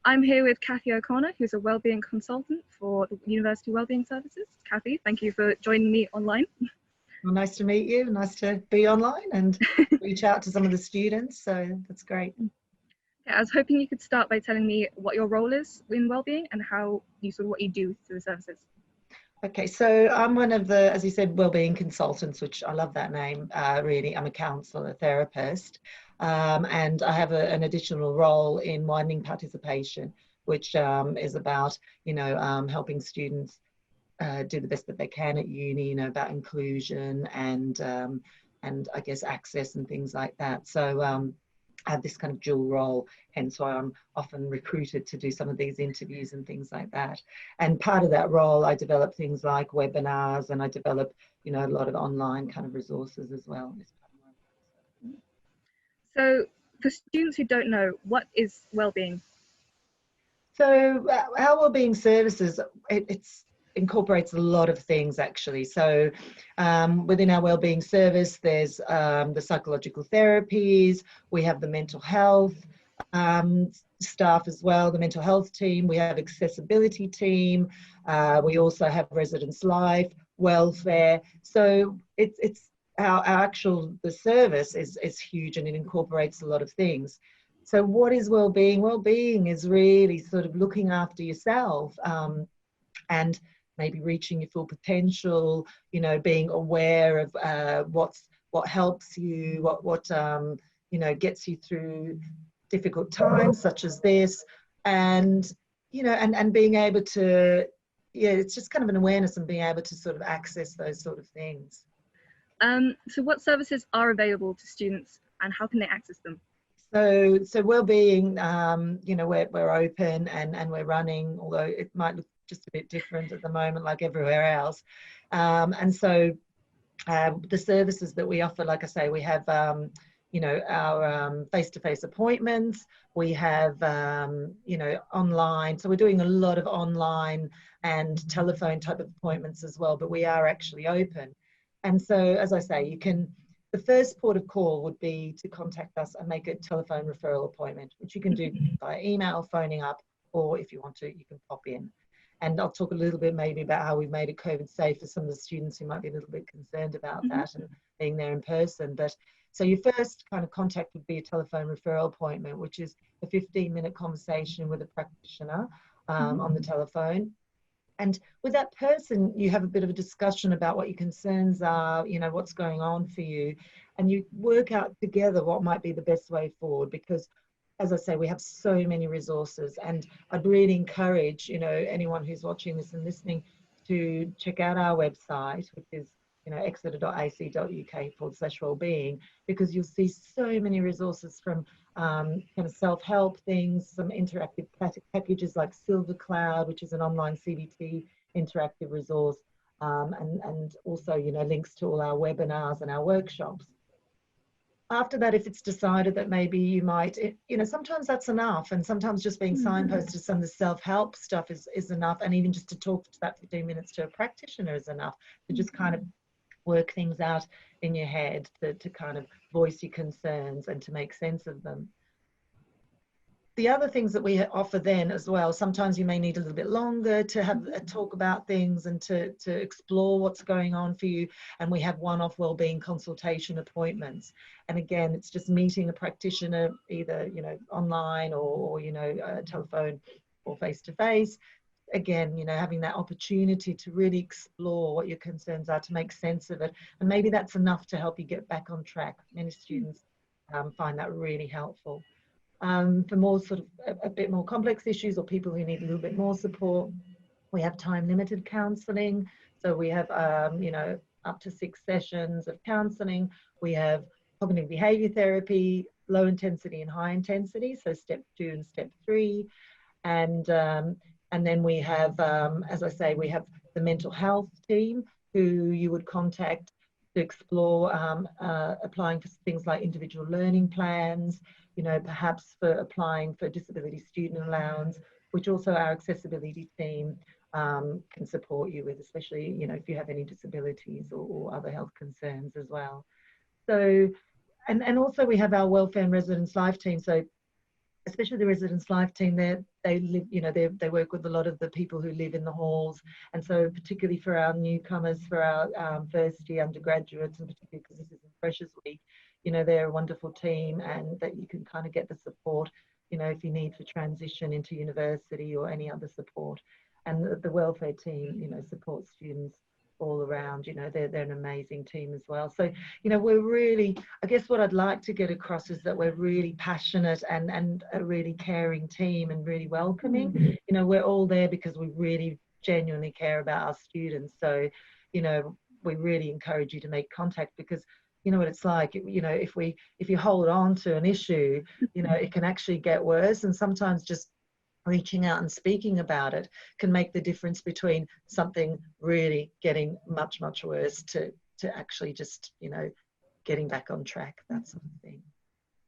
I'm here with Kathy O'Connor, who's a Wellbeing consultant for the University Wellbeing Services. Kathy, thank you for joining me online. Well, nice to meet you. Nice to be online and reach out to some of the students. So that's great. Yeah, I was hoping you could start by telling me what your role is in Wellbeing and how you what you do through the services. Okay, so I'm one of the, as you said, wellbeing consultants, which I love that name, really. I'm a counsellor, therapist, and I have an additional role in widening participation, which is about, helping students do the best that they can at uni, about inclusion and I guess access and things like that. So I have this kind of dual role, hence why I'm often recruited to do some of these interviews and things like that. And part of that role, I develop things like webinars, and I develop, a lot of online kind of resources as well. So for students who don't know, what is Wellbeing? So our wellbeing services, it's incorporates a lot of things actually. So within our wellbeing service, there's the psychological therapies, we have the mental health staff as well, the mental health team, we have accessibility team, we also have residence life, welfare. So it's our actual, the service is huge, and it incorporates a lot of things. So what is wellbeing? Wellbeing is really sort of looking after yourself and maybe reaching your full potential, being aware of what helps you, what gets you through difficult times such as this, and and being able to, it's just kind of an awareness and being able to sort of access those sort of things. So what services are available to students and how can they access them? So wellbeing, we're open and we're running, although it might look just a bit different at the moment, like everywhere else. And so the services that we offer, like I say, we have, our face-to-face appointments. We have, online. So we're doing a lot of online and telephone type of appointments as well, but we are actually open. And so, as I say, the first port of call would be to contact us and make a telephone referral appointment, which you can do by email, phoning up, or if you want to, you can pop in. And I'll talk a little bit maybe about how we've made it COVID safe for some of the students who might be a little bit concerned about that and being there in person. But so your first kind of contact would be a telephone referral appointment, which is a 15-minute conversation with a practitioner on the telephone. And with that person, you have a bit of a discussion about what your concerns are, what's going on for you, and you work out together what might be the best way forward. Because, as I say, we have so many resources, and I'd really encourage, anyone who's watching this and listening to check out our website, which is, exeter.ac.uk/wellbeing, because you'll see so many resources from kind of self-help things, some interactive packages like Silver Cloud, which is an online CBT interactive resource, and also, links to all our webinars and our workshops. After that, if it's decided that maybe you might, sometimes that's enough, and sometimes just being signposted to some of the self-help stuff is enough, and even just to talk to that 15 minutes to a practitioner is enough to just kind of work things out in your head, to kind of voice your concerns and to make sense of them. The other things that we offer then as well, sometimes you may need a little bit longer to have a talk about things and to explore what's going on for you. And we have one-off wellbeing consultation appointments. And again, it's just meeting a practitioner, either, online or telephone or face-to-face. Again, having that opportunity to really explore what your concerns are, to make sense of it. And maybe that's enough to help you get back on track. Many students find that really helpful. For more sort of a bit more complex issues, or people who need a little bit more support, we have time-limited counselling. So we have, up to 6 sessions of counselling. We have cognitive behaviour therapy, low intensity and high intensity, so step 2 and step 3. And then we have, as I say, we have the mental health team who you would contact to explore applying for things like individual learning plans, perhaps for applying for disability student allowance, which also our accessibility team can support you with, especially, if you have any disabilities or other health concerns as well. So, and also we have our welfare and residence life team. So especially the residence life team, they live, you know, they work with a lot of the people who live in the halls. And so particularly for our newcomers, for our first year undergraduates, and particularly because this is in Freshers Week, you know, they're a wonderful team, and that you can kind of get the support, you know, if you need for transition into university or any other support. And the welfare team, you know, supports students all around. You know, they're an amazing team as well. So, you know, we're really, I guess what I'd like to get across is that we're really passionate and a really caring team, and really welcoming. You know, we're all there because we really genuinely care about our students. So, you know, we really encourage you to make contact, because you know what it's like, you know, if you hold on to an issue, you know, it can actually get worse. And sometimes just reaching out and speaking about it can make the difference between something really getting much, much worse to actually just, you know, getting back on track, that sort of thing.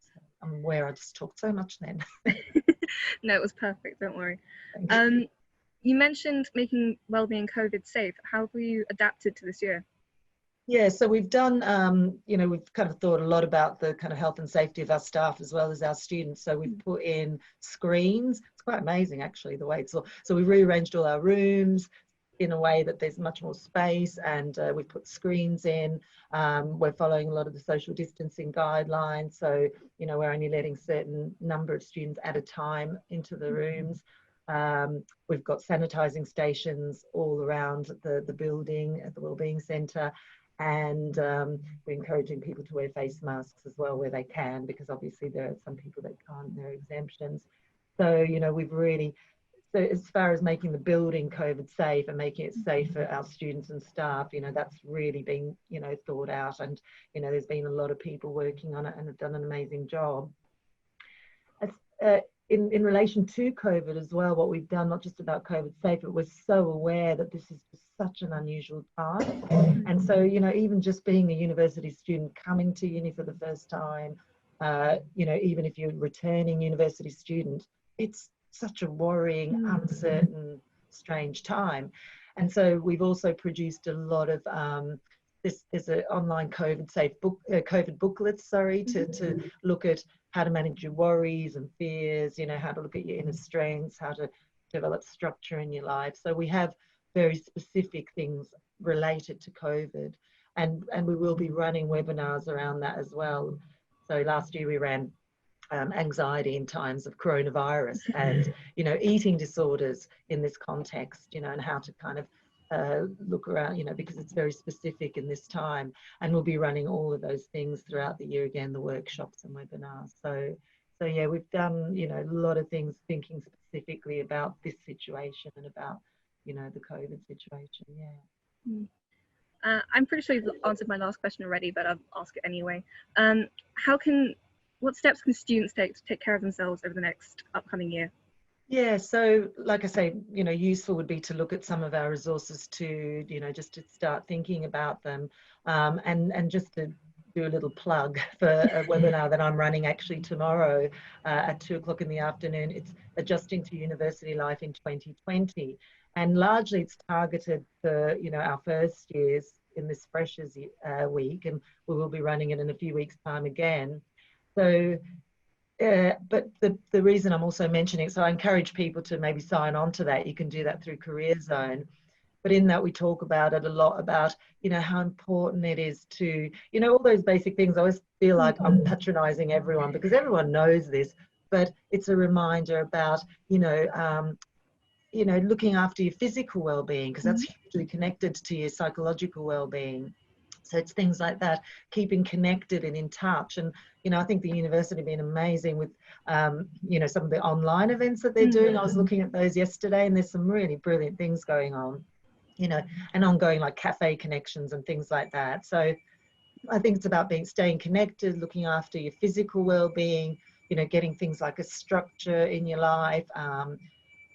So I'm aware I just talked so much then. No, it was perfect, don't worry. You. You mentioned making Wellbeing COVID safe. How have you adapted to this year? Yeah, so we've done, you know, we've kind of thought a lot about the kind of health and safety of our staff as well as our students. So we've put in screens. It's quite amazing, actually, the way it's all. So we rearranged all our rooms in a way that there's much more space, and we've put screens in. We're following a lot of the social distancing guidelines. So, you know, we're only letting certain number of students at a time into the rooms. We've got sanitizing stations all around the building at the Wellbeing Centre. And we're encouraging people to wear face masks as well where they can, because obviously there are some people that can't, there are exemptions. So, you know, we've really, so as far as making the building COVID safe and making it safe for our students and staff, you know, that's really been, you know, thought out. And, you know, there's been a lot of people working on it and have done an amazing job. In relation to COVID as well, what we've done, not just about COVID safe, but we're so aware that this is just such an unusual time. And so, you know, even just being a university student coming to uni for the first time, you know, even if you're a returning university student, it's such a worrying, uncertain, strange time. And so we've also produced a lot of there's an online COVID safe book, COVID booklets, sorry, to look at how to manage your worries and fears, you know, how to look at your inner strengths, how to develop structure in your life. So we have very specific things related to COVID, and we will be running webinars around that as well. So last year we ran anxiety in times of coronavirus, and, you know, eating disorders in this context, you know, and how to kind of look around, you know, because it's very specific in this time. And we'll be running all of those things throughout the year again, the workshops and webinars. So yeah, we've done, you know, a lot of things thinking specifically about this situation and about, you know, the COVID situation. Yeah. I'm pretty sure you've answered my last question already, but I'll ask it anyway. What steps can students take to take care of themselves over the next upcoming year? Yeah, so like I say, you know, useful would be to look at some of our resources to, you know, just to start thinking about them, and just to do a little plug for a webinar that I'm running actually tomorrow at 2 o'clock in the afternoon. It's Adjusting to University Life in 2020, and largely it's targeted for, you know, our first years in this Freshers Week, and we will be running it in a few weeks' time again. So but the reason I'm also mentioning, so I encourage people to maybe sign on to that. You can do that through Career Zone. But in that we talk about it a lot, about, you know, how important it is to, you know, all those basic things. I always feel like I'm patronizing everyone because everyone knows this, but it's a reminder about, you know, looking after your physical well-being, because that's hugely connected to your psychological well-being. So it's things like that, keeping connected and in touch. And, you know, I think the university have been amazing with, you know, some of the online events that they're doing. I was looking at those yesterday, and there's some really brilliant things going on, you know, and ongoing like cafe connections and things like that. So I think it's about staying connected, looking after your physical well-being, you know, getting things like a structure in your life,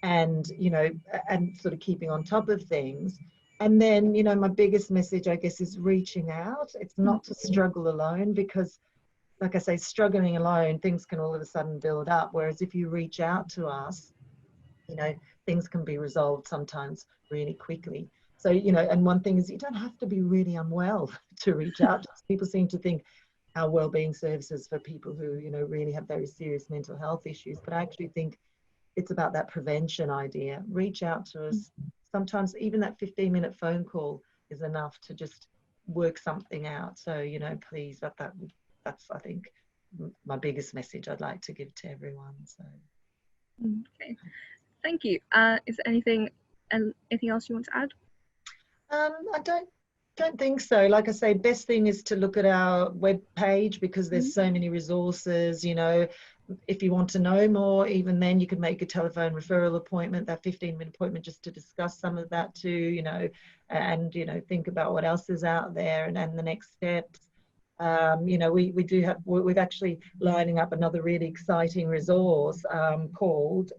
and, you know, and sort of keeping on top of things. And then, you know, my biggest message, I guess, is reaching out. It's not to struggle alone, because, like I say, struggling alone, things can all of a sudden build up. Whereas if you reach out to us, you know, things can be resolved sometimes really quickly. So, you know, and one thing is, you don't have to be really unwell to reach out to us. People seem to think our wellbeing services for people who, you know, really have very serious mental health issues. But I actually think it's about that prevention idea. Reach out to us. Sometimes even that 15-minute phone call is enough to just work something out. So, you know, please, that's I think my biggest message I'd like to give to everyone. So okay, thank you. Is there anything else you want to add? I don't think so. Like I say, best thing is to look at our web page, because there's so many resources. You know, if you want to know more, even then you can make a telephone referral appointment, that 15-minute appointment, just to discuss some of that too, you know, and, you know, think about what else is out there and the next steps. You know, we've actually lining up another really exciting resource called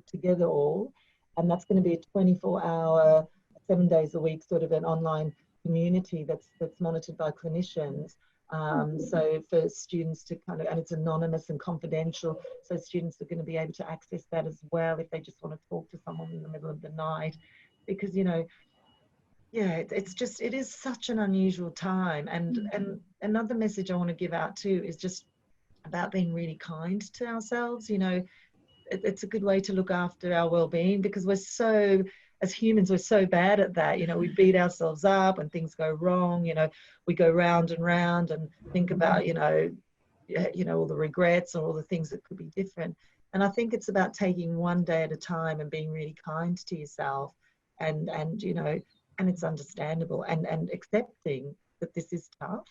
Together All, and that's going to be a 24-hour, 7 days a week sort of an online community that's monitored by clinicians. So for students to kind of, and it's anonymous and confidential, so students are going to be able to access that as well if they just want to talk to someone in the middle of the night, because, you know, yeah, it is such an unusual time. And another message I want to give out too is just about being really kind to ourselves. You know, it's a good way to look after our well-being, because as humans, we're so bad at that. You know, we beat ourselves up when things go wrong. You know, we go round and round and think about, you know, all the regrets or all the things that could be different. And I think it's about taking one day at a time and being really kind to yourself, and you know, and it's understandable, and accepting that this is tough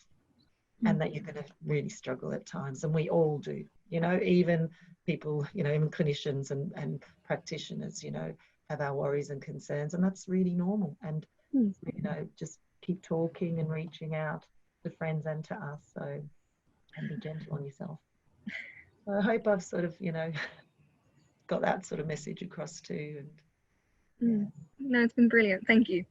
and that you're going to really struggle at times, and we all do. You know, even people, you know, even clinicians and practitioners, you know, have our worries and concerns, and that's really normal. And you know, just keep talking and reaching out to friends and to us. So, and be gentle on yourself. So I hope I've sort of, you know, got that sort of message across too. And no, it's been brilliant. Thank you.